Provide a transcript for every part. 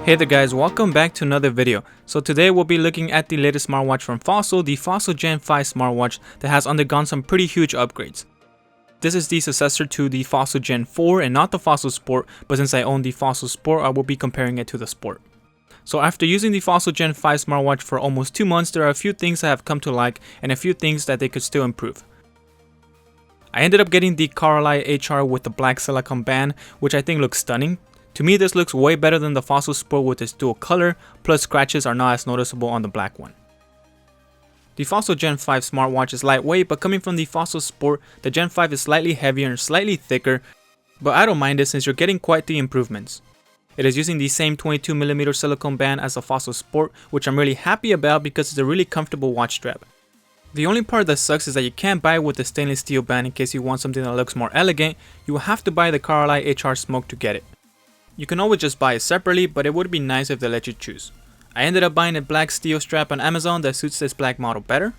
Hey there guys, welcome back to another video. So today we'll be looking at the latest smartwatch from Fossil, the Fossil Gen 5 smartwatch that has undergone some pretty huge upgrades. This is the successor to the Fossil Gen 4 and not the Fossil Sport, but since I own the Fossil Sport, I will be comparing it to the Sport. So after using the Fossil Gen 5 smartwatch for almost 2 months, there are a few things I have come to like and a few things that they could still improve. I ended up getting the Carlisle HR with the black silicone band, which I think looks stunning. To me, this looks way better than the Fossil Sport with its dual color, plus scratches are not as noticeable on the black one. The Fossil Gen 5 smartwatch is lightweight, but coming from the Fossil Sport, the Gen 5 is slightly heavier and slightly thicker, but I don't mind it since you're getting quite the improvements. It is using the same 22mm silicone band as the Fossil Sport, which I'm really happy about because it's a really comfortable watch strap. The only part that sucks is that you can't buy it with the stainless steel band in case you want something that looks more elegant. You will have to buy the Carlisle HR Smoke to get it. You can always just buy it separately, but it would be nice if they let you choose. I ended up buying a black steel strap on Amazon that suits this black model better.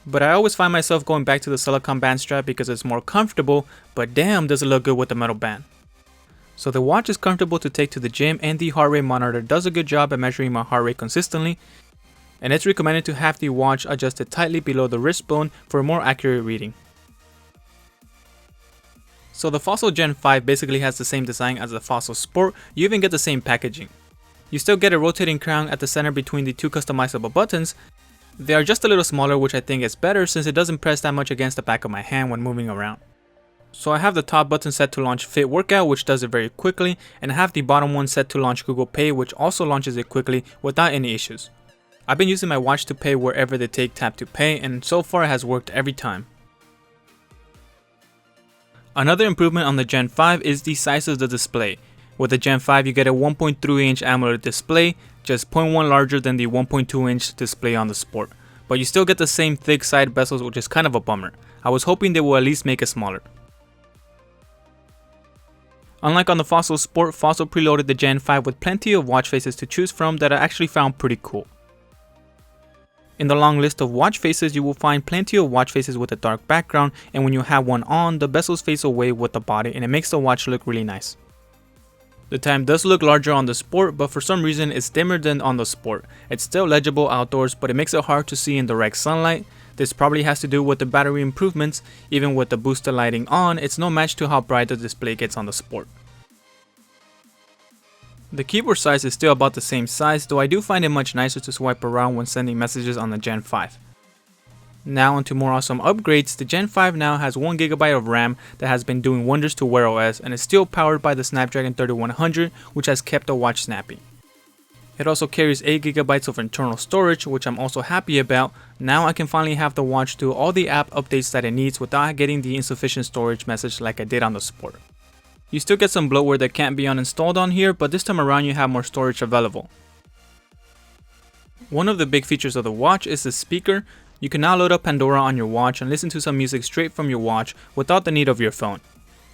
But I always find myself going back to the silicone band strap because it's more comfortable, but damn does it look good with the metal band. So the watch is comfortable to take to the gym, and the heart rate monitor does a good job at measuring my heart rate consistently. And it's recommended to have the watch adjusted tightly below the wrist bone for a more accurate reading. So the Fossil Gen 5 basically has the same design as the Fossil Sport. You even get the same packaging. You still get a rotating crown at the center between the two customizable buttons. They are just a little smaller, which I think is better since it doesn't press that much against the back of my hand when moving around. So I have the top button set to launch Fit Workout, which does it very quickly, and I have the bottom one set to launch Google Pay, which also launches it quickly without any issues. I've been using my watch to pay wherever they take tap to pay, and so far it has worked every time. Another improvement on the Gen 5 is the size of the display. With the Gen 5 you get a 1.3-inch AMOLED display, just 0.1 larger than the 1.2-inch display on the Sport. But you still get the same thick side bezels, which is kind of a bummer. I was hoping they will at least make it smaller. Unlike on the Fossil Sport, Fossil preloaded the Gen 5 with plenty of watch faces to choose from that I actually found pretty cool. In the long list of watch faces, you will find plenty of watch faces with a dark background, and when you have one on, the bezels face away with the body and it makes the watch look really nice. The time does look larger on the Sport, but for some reason it's dimmer than on the Sport. It's still legible outdoors, but it makes it hard to see in direct sunlight. This probably has to do with the battery improvements. Even with the booster lighting on, it's no match to how bright the display gets on the Sport. The keyboard size is still about the same size, though I do find it much nicer to swipe around when sending messages on the Gen 5. Now onto more awesome upgrades. The Gen 5 now has 1GB of RAM that has been doing wonders to Wear OS, and is still powered by the Snapdragon 3100, which has kept the watch snappy. It also carries 8GB of internal storage, which I'm also happy about. Now I can finally have the watch do all the app updates that it needs without getting the insufficient storage message like I did on the Sport. You still get some bloatware that can't be uninstalled on here, but this time around you have more storage available. One of the big features of the watch is the speaker. You can now load up Pandora on your watch and listen to some music straight from your watch without the need of your phone.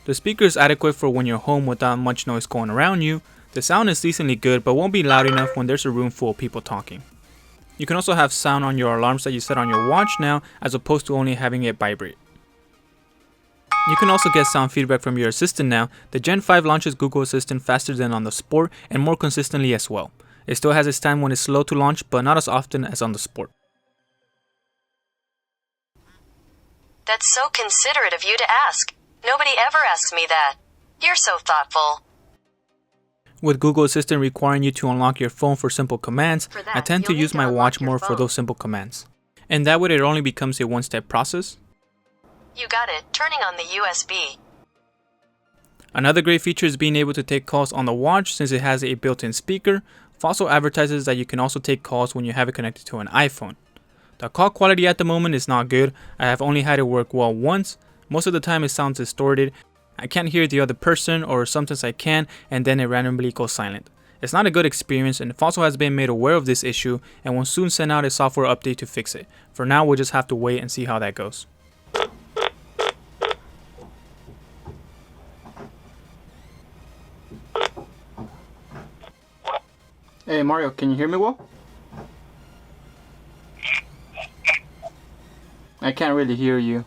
The speaker is adequate for when you're home without much noise going around you. The sound is decently good, but won't be loud enough when there's a room full of people talking. You can also have sound on your alarms that you set on your watch now, as opposed to only having it vibrate. You can also get sound feedback from your assistant now. The Gen 5 launches Google Assistant faster than on the Sport and more consistently as well. It still has its time when it's slow to launch, but not as often as on the Sport. That's so considerate of you to ask. Nobody ever asks me that. You're so thoughtful. With Google Assistant requiring you to unlock your phone for simple commands, I tend to use my watch more for those simple commands. And that way it only becomes a one-step process. You got it. Turning on the USB. Another great feature is being able to take calls on the watch since it has a built-in speaker. Fossil advertises that you can also take calls when you have it connected to an iPhone. The call quality at the moment is not good. I have only had it work well once. Most of the time it sounds distorted. I can't hear the other person, or sometimes I can, and then it randomly goes silent. It's not a good experience, and Fossil has been made aware of this issue and will soon send out a software update to fix it. For now, we'll just have to wait and see how that goes. Hey Mario, can you hear me well? I can't really hear you.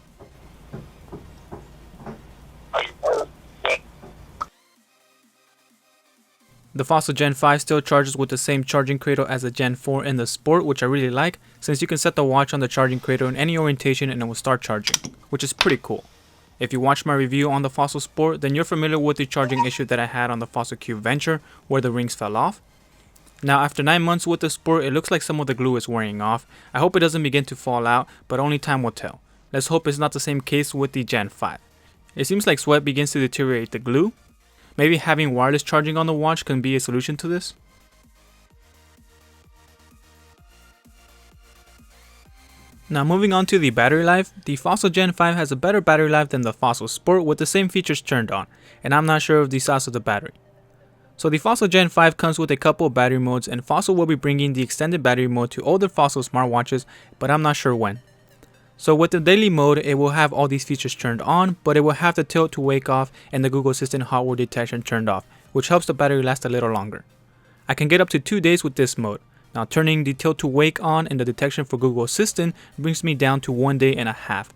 The Fossil Gen 5 still charges with the same charging cradle as the Gen 4 in the Sport, which I really like, since you can set the watch on the charging cradle in any orientation and it will start charging, which is pretty cool. If you watched my review on the Fossil Sport, then you're familiar with the charging issue that I had on the Fossil Q Venture, where the rings fell off. Now after 9 months with the Sport, it looks like some of the glue is wearing off. I hope it doesn't begin to fall out, but only time will tell. Let's hope it's not the same case with the Gen 5. It seems like sweat begins to deteriorate the glue. Maybe having wireless charging on the watch can be a solution to this. Now moving on to the battery life, the Fossil Gen 5 has a better battery life than the Fossil Sport with the same features turned on, and I'm not sure of the size of the battery. So the Fossil Gen 5 comes with a couple of battery modes, and Fossil will be bringing the extended battery mode to older Fossil smartwatches, but I'm not sure when. So with the daily mode, it will have all these features turned on, but it will have the tilt to wake off and the Google Assistant hot word detection turned off, which helps the battery last a little longer. I can get up to 2 days with this mode. Now turning the tilt to wake on and the detection for Google Assistant brings me down to 1 day and a half.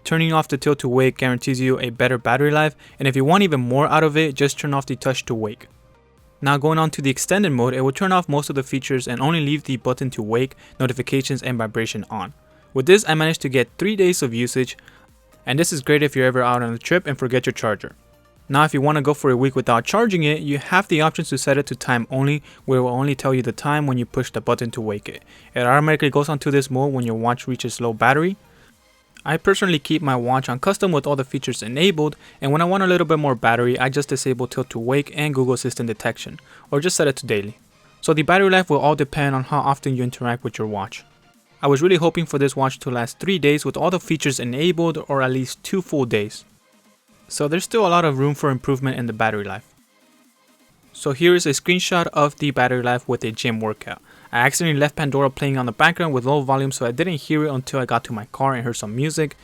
Turning off the tilt to wake guarantees you a better battery life, and if you want even more out of it, just turn off the touch to wake. Now going on to the extended mode, it will turn off most of the features and only leave the button to wake, notifications and vibration on. With this, I managed to get 3 days of usage, and this is great if you're ever out on a trip and forget your charger. Now if you want to go for a week without charging it, you have the option to set it to time only, where it will only tell you the time when you push the button to wake it. It automatically goes onto this mode when your watch reaches low battery. I personally keep my watch on custom with all the features enabled, and when I want a little bit more battery, I just disable tilt to wake and Google Assistant detection, or just set it to daily. So the battery life will all depend on how often you interact with your watch. I was really hoping for this watch to last 3 days with all the features enabled, or at least 2 full days. So there's still a lot of room for improvement in the battery life. So here is a screenshot of the battery life with a gym workout. I accidentally left Pandora playing on the background with low volume, so I didn't hear it until I got to my car and heard some music.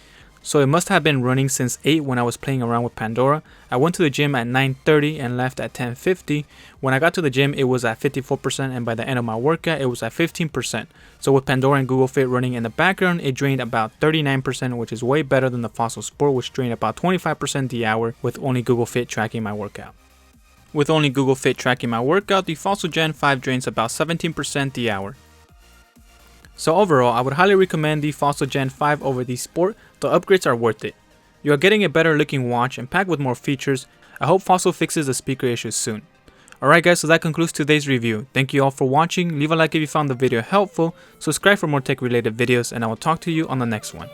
So it must have been running since 8 when I was playing around with Pandora. I went to the gym at 9:30 and left at 10:50. When I got to the gym, it was at 54%, and by the end of my workout, it was at 15%. So with Pandora and Google Fit running in the background, it drained about 39%, which is way better than the Fossil Sport, which drained about 25% the hour with only Google Fit tracking my workout. With only Google Fit tracking my workout, the Fossil Gen 5 drains about 17% the hour. So overall, I would highly recommend the Fossil Gen 5 over the Sport. The upgrades are worth it. You are getting a better looking watch and packed with more features. I hope Fossil fixes the speaker issues soon. Alright guys, so that concludes today's review. Thank you all for watching. Leave a like if you found the video helpful. Subscribe for more tech related videos, and I will talk to you on the next one.